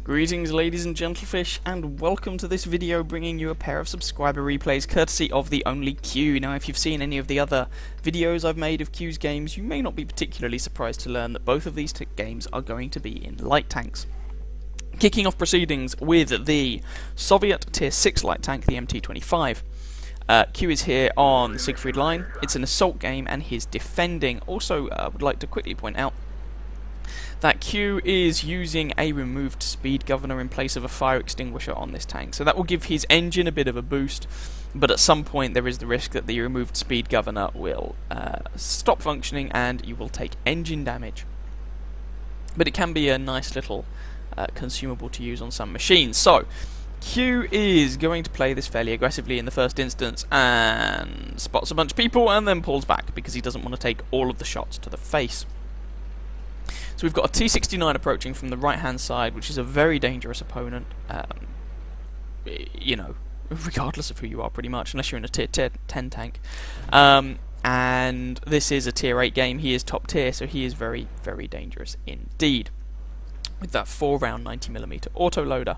Greetings ladies and gentlefish, and welcome to this video bringing you a pair of subscriber replays courtesy of the only Q. Now if you've seen any of the other videos I've made of Q's games, you may not be particularly surprised to learn that both of these games are going to be in light tanks. Kicking off proceedings with the Soviet Tier 6 light tank, the MT-25. Q is here on the Siegfried line. It's an assault game and he's defending. Also, I would like to quickly point out that Q is using a removed speed governor in place of a fire extinguisher on this tank. So that will give his engine a bit of a boost, but at some point there is the risk that the removed speed governor will stop functioning and you will take engine damage. But it can be a nice little consumable to use on some machines. So Q is going to play this fairly aggressively in the first instance and spots a bunch of people and then pulls back because he doesn't want to take all of the shots to the face. So we've got a T71 approaching from the right hand side, which is a very dangerous opponent, you know, regardless of who you are pretty much, unless you're in a tier 10 tank. And this is a tier 8 game. He is top tier, so he is very, very dangerous indeed. With that 4-round 90mm autoloader.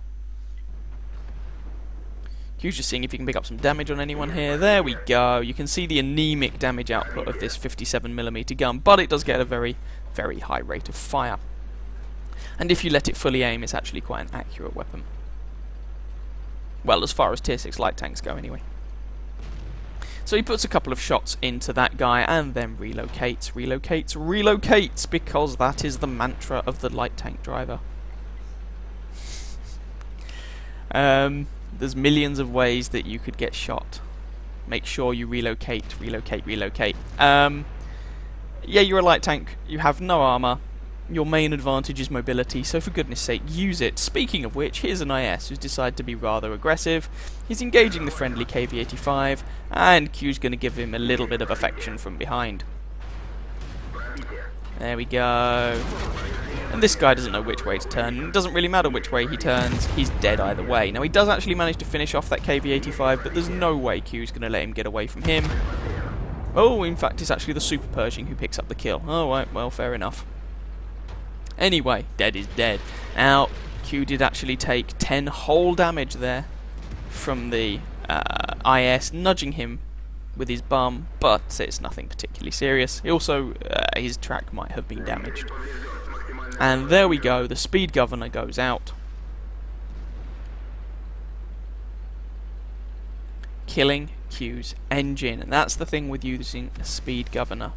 Q's just seeing if you can pick up some damage on anyone here. There we go. You can see the anemic damage output of this 57mm gun, but it does get a very, very high rate of fire. And if you let it fully aim, it's actually quite an accurate weapon. Well, as far as tier 6 light tanks go anyway. So he puts a couple of shots into that guy and then relocates, because that is the mantra of the light tank driver. There's millions of ways that you could get shot. Make sure you relocate. Yeah, you're a light tank. You have no armor. Your main advantage is mobility, so for goodness sake, use it. Speaking of which, here's an IS who's decided to be rather aggressive. He's engaging the friendly KV-85, and Q's going to give him a little bit of affection from behind. There we go. And this guy doesn't know which way to turn. It doesn't really matter which way he turns, he's dead either way. Now he does actually manage to finish off that KV-85, but there's no way Q's going to let him get away from him. Oh, in fact it's actually the Super Pershing who picks up the kill. Oh, right, well, fair enough. Anyway, dead is dead. Now, Q did actually take 10 whole damage there from the IS, nudging him with his bum, but it's nothing particularly serious. Also, his track might have been damaged. And there we go, the speed governor goes out, killing Q's engine, and that's the thing with using a speed governor.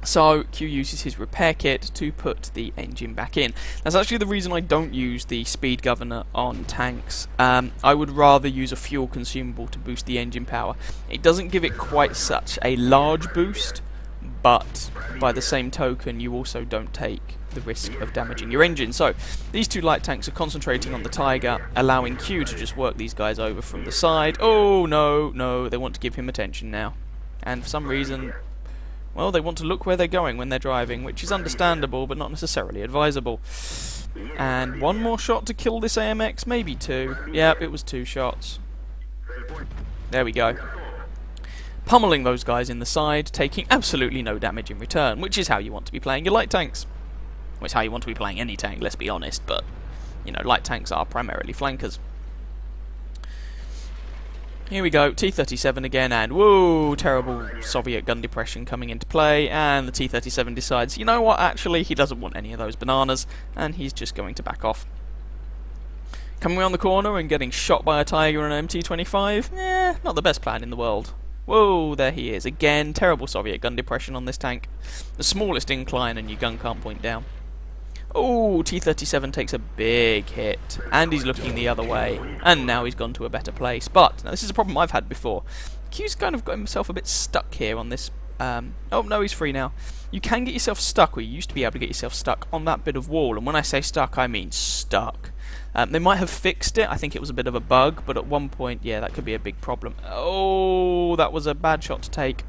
So Q uses his repair kit to put the engine back in. That's actually the reason I don't use the speed governor on tanks. I would rather use a fuel consumable to boost the engine power. It doesn't give it quite such a large boost, but by the same token you also don't take the risk of damaging your engine. So these two light tanks are concentrating on the Tiger, allowing Q to just work these guys over from the side. Oh no, they want to give him attention now, and for some reason, well, they want to look where they're going when they're driving, which is understandable but not necessarily advisable. And one more shot to kill this AMX, maybe two. Yep, it was 2 shots. There we go. Pummeling those guys in the side, taking absolutely no damage in return, which is how you want to be playing your light tanks. Well, it's how you want to be playing any tank, let's be honest, but, you know, light tanks are primarily flankers. Here we go, T-37 again, and whoa, terrible Soviet gun depression coming into play, and the T-37 decides, you know what, actually, he doesn't want any of those bananas, and he's just going to back off. Coming around the corner and getting shot by a Tiger and an MT-25? Not the best plan in the world. Whoa, there he is. Again, terrible Soviet gun depression on this tank. The smallest incline and your gun can't point down. Oh, T-37 takes a big hit, and he's looking the other way, and now he's gone to a better place. But, now this is a problem I've had before. Q's kind of got himself a bit stuck here on this. Oh, no, he's free now. You can get yourself stuck, or you used to be able to get yourself stuck on that bit of wall, and when I say stuck, I mean stuck. They might have fixed it. I think it was a bit of a bug, but at one point, yeah, that could be a big problem. Oh, that was a bad shot to take.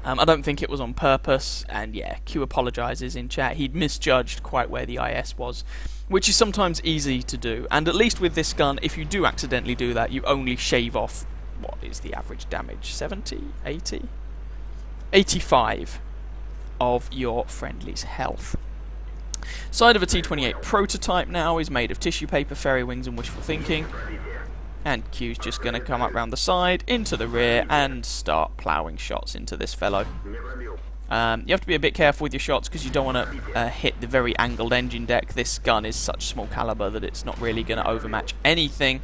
I don't think it was on purpose, and yeah, Q apologises in chat. He'd misjudged quite where the IS was, which is sometimes easy to do, and at least with this gun, if you do accidentally do that, you only shave off, what is the average damage, 70? 80? 85 of your friendly's health. Side of a T28 prototype now is made of tissue paper, fairy wings and wishful thinking. And Q's just going to come up round the side, into the rear, and start ploughing shots into this fellow. You have to be a bit careful with your shots because you don't want to hit the very angled engine deck. This gun is such small caliber that it's not really going to overmatch anything.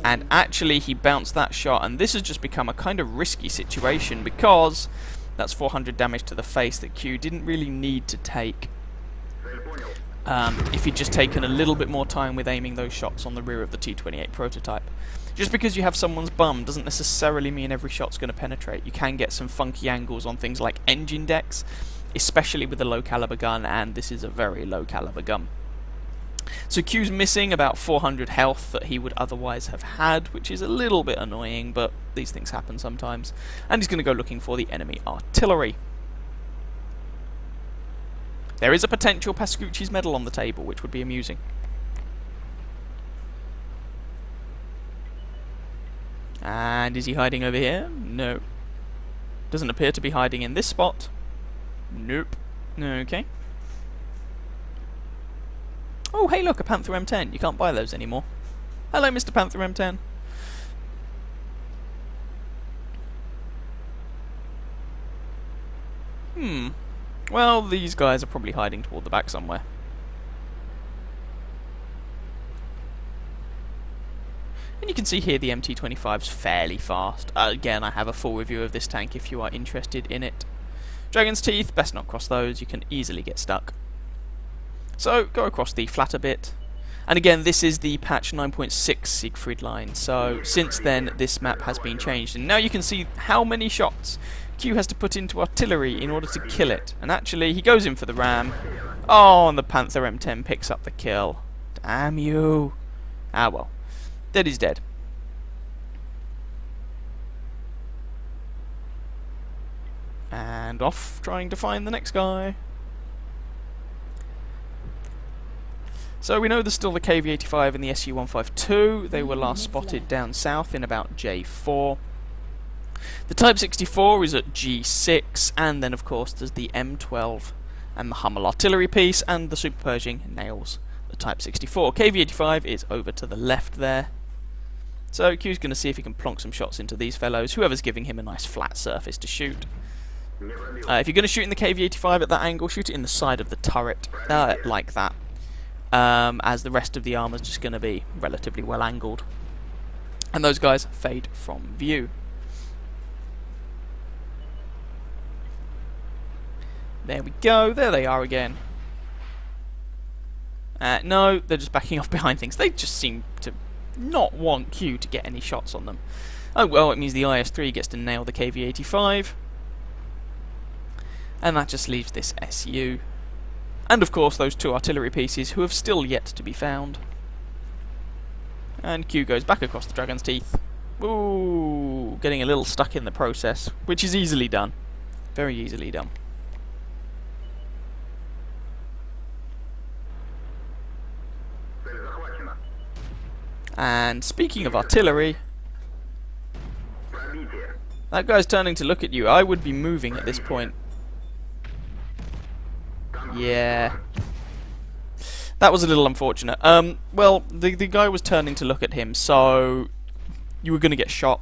And actually he bounced that shot, and this has just become a kind of risky situation because that's 400 damage to the face that Q didn't really need to take. If he'd just taken a little bit more time with aiming those shots on the rear of the T28 prototype. Just because you have someone's bum doesn't necessarily mean every shot's going to penetrate. You can get some funky angles on things like engine decks, especially with a low caliber gun, and this is a very low caliber gun. So Q's missing about 400 health that he would otherwise have had, which is a little bit annoying, but these things happen sometimes. And he's going to go looking for the enemy artillery. There is a potential Pascucci's medal on the table, which would be amusing. And is he hiding over here? No. Doesn't appear to be hiding in this spot. Nope. Okay. Oh, hey look, a Panther M10. You can't buy those anymore. Hello, Mr. Panther M10. Well, these guys are probably hiding toward the back somewhere. And you can see here the MT-25's fairly fast. Again, I have a full review of this tank if you are interested in it. Dragon's Teeth, best not cross those, you can easily get stuck. So, go across the flatter bit. And again, this is the patch 9.6 Siegfried line, so since then this map has been changed. And now you can see how many shots Q has to put into artillery in order to kill it. And actually, he goes in for the ram. Oh, and the Panther M10 picks up the kill. Damn you. Ah well. Dead is dead. And off trying to find the next guy. So we know there's still the KV-85 and the SU-152. They were last spotted down south in about J4. The Type 64 is at G6, and then of course there's the M12 and the Hummel artillery piece, and the Super Pershing nails the Type 64. KV-85 is over to the left there. So Q's going to see if he can plonk some shots into these fellows, whoever's giving him a nice flat surface to shoot. If you're going to shoot in the KV-85 at that angle, shoot it in the side of the turret, like that. As the rest of the armor's just going to be relatively well angled. And those guys fade from view. There we go, there they are again. No, they're just backing off behind things. They just seem to not want Q to get any shots on them. Oh well, it means the IS-3 gets to nail the KV-85. And that just leaves this SU. And of course those two artillery pieces who have still yet to be found. And Q goes back across the Dragon's Teeth. Ooh, getting a little stuck in the process, which is easily done. Very easily done. And speaking of artillery, that guy's turning to look at you. I would be moving at this point. Yeah. That was a little unfortunate. Well, the guy was turning to look at him, so you were going to get shot.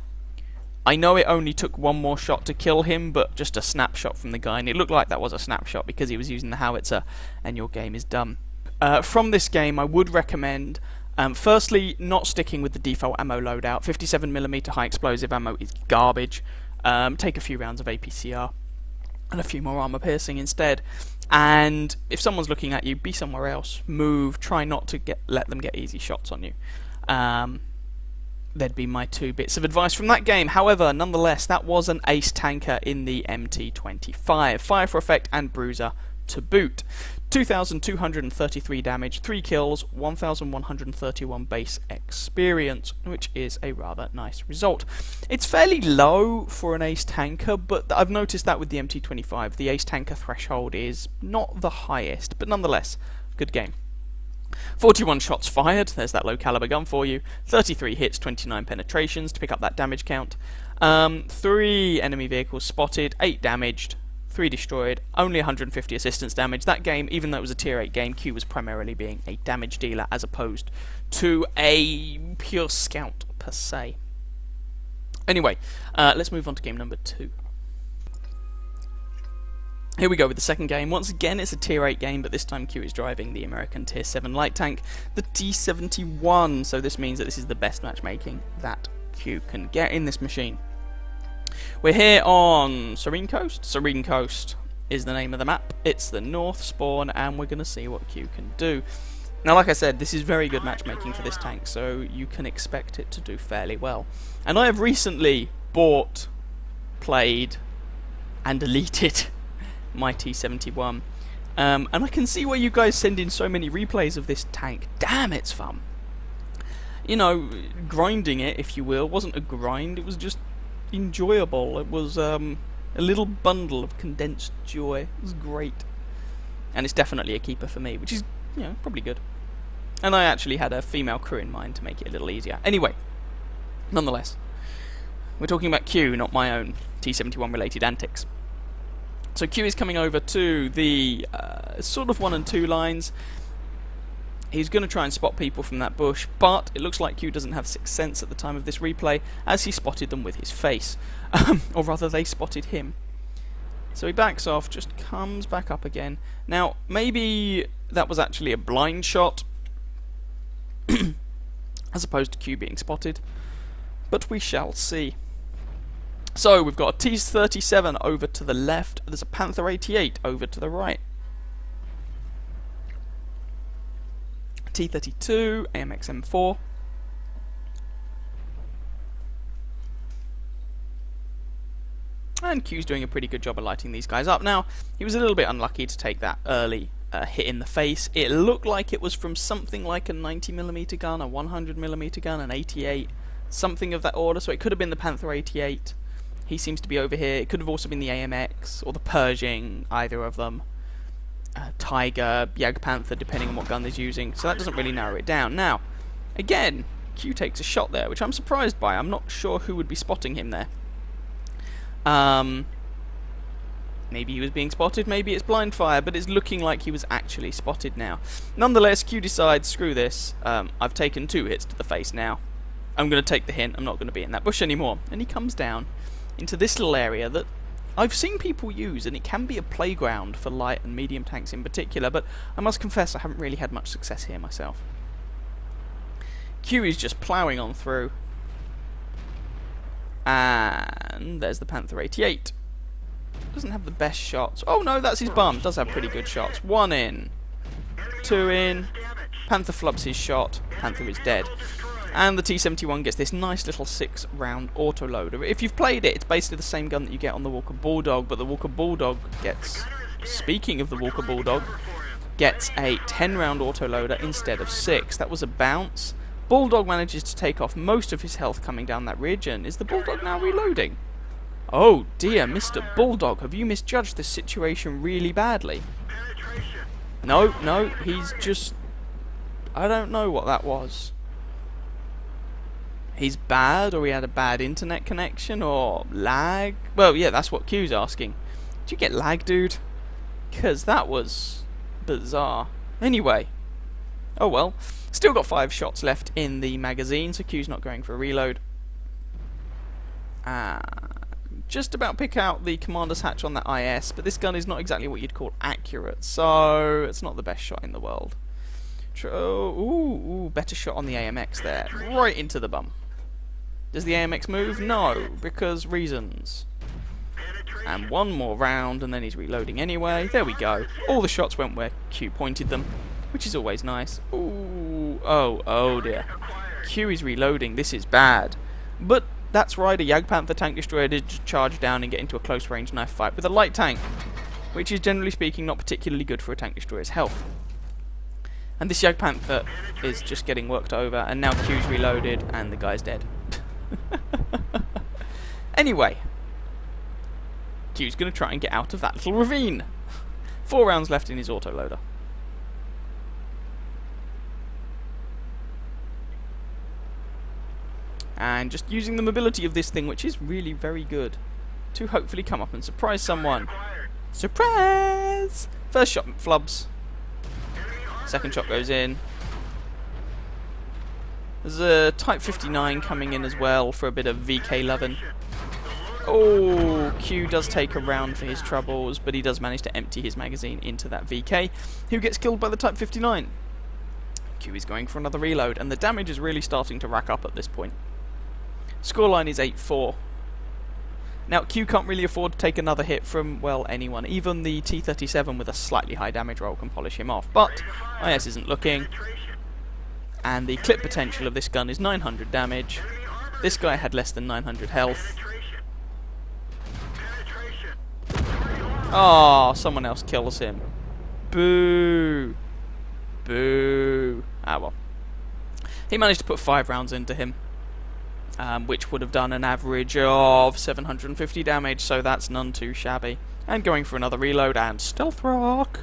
I know it only took one more shot to kill him, but just a snapshot from the guy, and it looked like that was a snapshot because he was using the howitzer, and your game is done. From this game, I would recommend, firstly, not sticking with the default ammo loadout. 57mm high explosive ammo is garbage. Take a few rounds of APCR and a few more armor piercing instead. And if someone's looking at you, be somewhere else. Move. Try not to let them get easy shots on you. There'd be my 2 bits of advice from that game. However, nonetheless, that was an ace tanker in the MT-25. Fire for effect and bruiser to boot. 2,233 damage, 3 kills, 1,131 base experience, which is a rather nice result. It's fairly low for an ace tanker, but I've noticed that with the MT-25, the ace tanker threshold is not the highest, but nonetheless, good game. 41 shots fired, there's that low caliber gun for you, 33 hits, 29 penetrations to pick up that damage count, 3 enemy vehicles spotted, 8 damaged, 3 destroyed, only 150 assistance damage. That game, even though it was a tier 8 game, Q was primarily being a damage dealer as opposed to a pure scout per se. Anyway, let's move on to game number 2. Here we go with the second game. Once again, it's a tier 8 game, but this time Q is driving the American tier 7 light tank, the T71. So this means that this is the best matchmaking that Q can get in this machine. We're here on Serene Coast. Serene Coast is the name of the map. It's the north spawn, and we're going to see what Q can do. Now, like I said, this is very good matchmaking for this tank, so you can expect it to do fairly well. And I have recently bought, played, and deleted my T71. And I can see why you guys send in so many replays of this tank. Damn, it's fun. You know, grinding it, if you will, wasn't a grind, it was just enjoyable. It was a little bundle of condensed joy. It was great. And it's definitely a keeper for me, which is, you know, probably good. And I actually had a female crew in mind to make it a little easier. Anyway, nonetheless, we're talking about Q, not my own T71 related antics. So Q is coming over to the sort of 1 and 2 lines. He's going to try and spot people from that bush, but it looks like Q doesn't have 6th sense at the time of this replay, as he spotted them with his face. Or rather, they spotted him. So he backs off, just comes back up again. Now, maybe that was actually a blind shot, as opposed to Q being spotted, but we shall see. So, we've got a T-37 over to the left, there's a Panther 88 over to the right. T-32, AMX M4. And Q's doing a pretty good job of lighting these guys up. Now, he was a little bit unlucky to take that early hit in the face. It looked like it was from something like a 90mm gun, a 100mm gun, an 88, something of that order. So it could have been the Panther 88. He seems to be over here. It could have also been the AMX or the Pershing, either of them. Tiger, Jagdpanther, depending on what gun he's using. So that doesn't really narrow it down. Now, again, Q takes a shot there, which I'm surprised by. I'm not sure who would be spotting him there. Maybe he was being spotted, maybe it's blind fire, but it's looking like he was actually spotted now. Nonetheless, Q decides, screw this, I've taken 2 hits to the face now. I'm going to take the hint, I'm not going to be in that bush anymore. And he comes down into this little area that I've seen people use, and it can be a playground for light and medium tanks in particular, but I must confess I haven't really had much success here myself. Q is just ploughing on through. And there's the Panther 88. Doesn't have the best shots. Oh no, that's his bum. Does have pretty good shots. 1 in. 2 in. Panther flubs his shot. Panther is dead. And the T71 gets this nice little 6-round autoloader. If you've played it, it's basically the same gun that you get on the Walker Bulldog, but the Walker Bulldog gets, speaking of the Walker Bulldog, gets a 10-round autoloader instead of 6. That was a bounce. Bulldog manages to take off most of his health coming down that ridge, and is the Bulldog now reloading? Oh dear, Mr. Bulldog, have you misjudged this situation really badly? No, he's just... I don't know what that was. He's bad, or he had a bad internet connection, or lag? Well, yeah, that's what Q's asking. Did you get lag, dude? Because that was bizarre. Anyway. Oh well. Still got 5 shots left in the magazine, so Q's not going for a reload. Just about pick out the commander's hatch on that IS, but this gun is not exactly what you'd call accurate, so it's not the best shot in the world. Ooh, better shot on the AMX there. Right into the bum. Does the AMX move? No, because reasons. And 1 more round, and then he's reloading anyway. There we go. All the shots went where Q pointed them, which is always nice. Ooh, oh dear. Q is reloading. This is bad. But that's right, a Jagdpanther tank destroyer did just charge down and get into a close range knife fight with a light tank, which is generally speaking not particularly good for a tank destroyer's health. And this Jagdpanther is just getting worked over, and now Q's reloaded, and the guy's dead. Anyway, Q's going to try and get out of that little ravine. 4 rounds left in his autoloader. And just using the mobility of this thing, which is really very good, to hopefully come up and surprise someone. Surprise! First shot flubs. Second shot goes in. There's a Type 59 coming in as well for a bit of VK loving. Oh, Q does take a round for his troubles, but he does manage to empty his magazine into that VK, who gets killed by the Type 59. Q is going for another reload, and the damage is really starting to rack up at this point. Scoreline is 8-4. Now, Q can't really afford to take another hit from, well, anyone. Even the T71 with a slightly high damage roll can polish him off, but IS isn't looking. And the clip potential of this gun is 900 damage. This guy had less than 900 health. Oh, someone else kills him. Boo. Boo. Ah, well. He managed to put 5 rounds into him, which would have done an average of 750 damage, so that's none too shabby. And going for another reload, and stealth rock.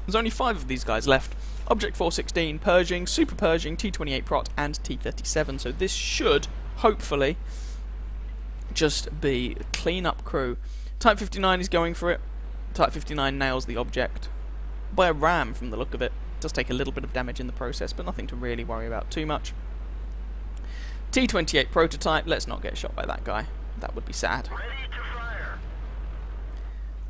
There's only 5 of these guys left. Object 416, Pershing, Super Pershing, T28 Prot, and T37, so this should, hopefully, just be a clean-up crew. Type 59 is going for it. Type 59 nails the object by a ram from the look of it. Does take a little bit of damage in the process, but nothing to really worry about too much. T28 prototype, let's not get shot by that guy. That would be sad.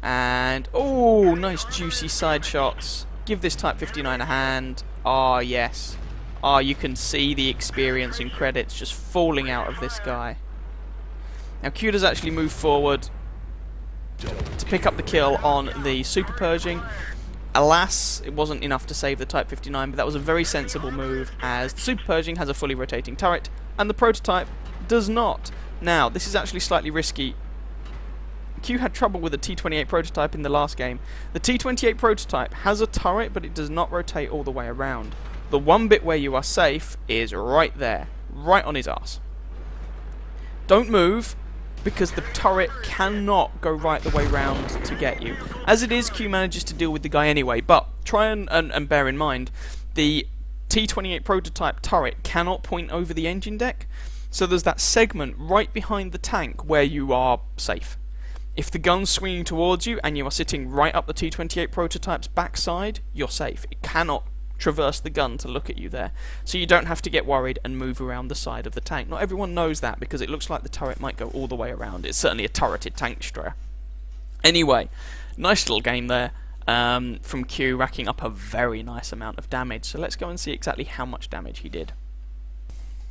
And, oh, nice juicy side shots. Give this Type 59 a hand. Ah, yes. Ah, you can see the experience and credits just falling out of this guy. Now, Q does actually move forward to pick up the kill on the Super Pershing. Alas, it wasn't enough to save the Type 59, but that was a very sensible move, as the Super Pershing has a fully rotating turret, and the prototype does not. Now, this is actually slightly risky. Q had trouble with the T28 prototype in the last game. The T28 prototype has a turret, but it does not rotate all the way around. The one bit where you are safe is right there, right on his ass. Don't move, because the turret cannot go right the way round to get you. As it is, Q manages to deal with the guy anyway, but try and bear in mind, the T28 prototype turret cannot point over the engine deck, so there's that segment right behind the tank where you are safe. If the gun's swinging towards you and you are sitting right up the T28 prototype's backside, you're safe. It cannot traverse the gun to look at you there, so you don't have to get worried and move around the side of the tank. Not everyone knows that, because it looks like the turret might go all the way around. It's certainly a turreted tank destroyer. Anyway, nice little game there from Q, racking up a very nice amount of damage. So let's go and see exactly how much damage he did.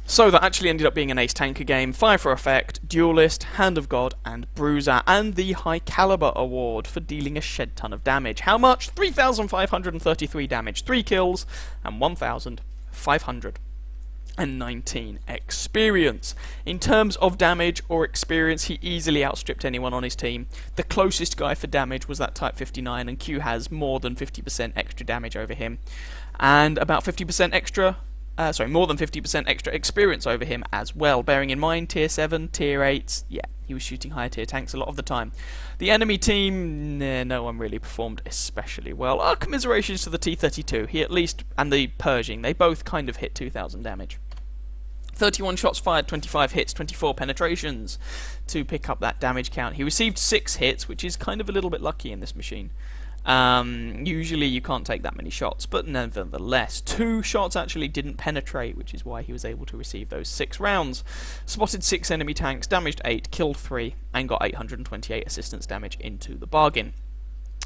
So that actually ended up being an ace tanker game. 5 for effect, duelist, hand of god, and bruiser, and the high caliber award for dealing a shed ton of damage. How much? 3,533 damage, 3 kills, and 1,519 experience. In terms of damage or experience, he easily outstripped anyone on his team. The closest guy for damage was that Type 59, and Q has more than 50% extra damage over him, and about 50% extra. More than 50% extra experience over him as well, bearing in mind tier 7, tier 8s, yeah, he was shooting higher tier tanks a lot of the time. The enemy team, no one really performed especially well. Our commiserations to the T32, he at least, and the Pershing, they both kind of hit 2,000 damage. 31 shots fired, 25 hits, 24 penetrations to pick up that damage count. He received 6 hits, which is kind of a little bit lucky in this machine. Usually you can't take that many shots, but nevertheless, 2 shots actually didn't penetrate, which is why he was able to receive those 6 rounds. Spotted 6 enemy tanks, damaged 8, killed 3, and got 828 assistance damage into the bargain.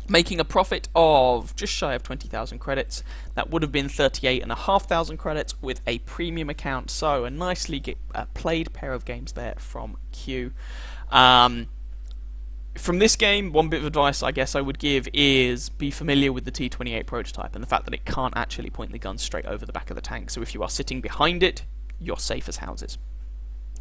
Making a profit of just shy of 20,000 credits. That would have been 38,500 credits with a premium account, so a nicely played pair of games there from Q. From this game, one bit of advice I guess I would give is be familiar with the T28 prototype and the fact that it can't actually point the gun straight over the back of the tank, so if you are sitting behind it, you're safe as houses.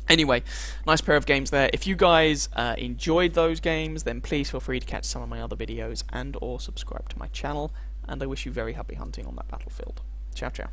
Anyway, nice pair of games there. If you guys enjoyed those games, then please feel free to catch some of my other videos and or subscribe to my channel, and I wish you very happy hunting on that battlefield. Ciao ciao.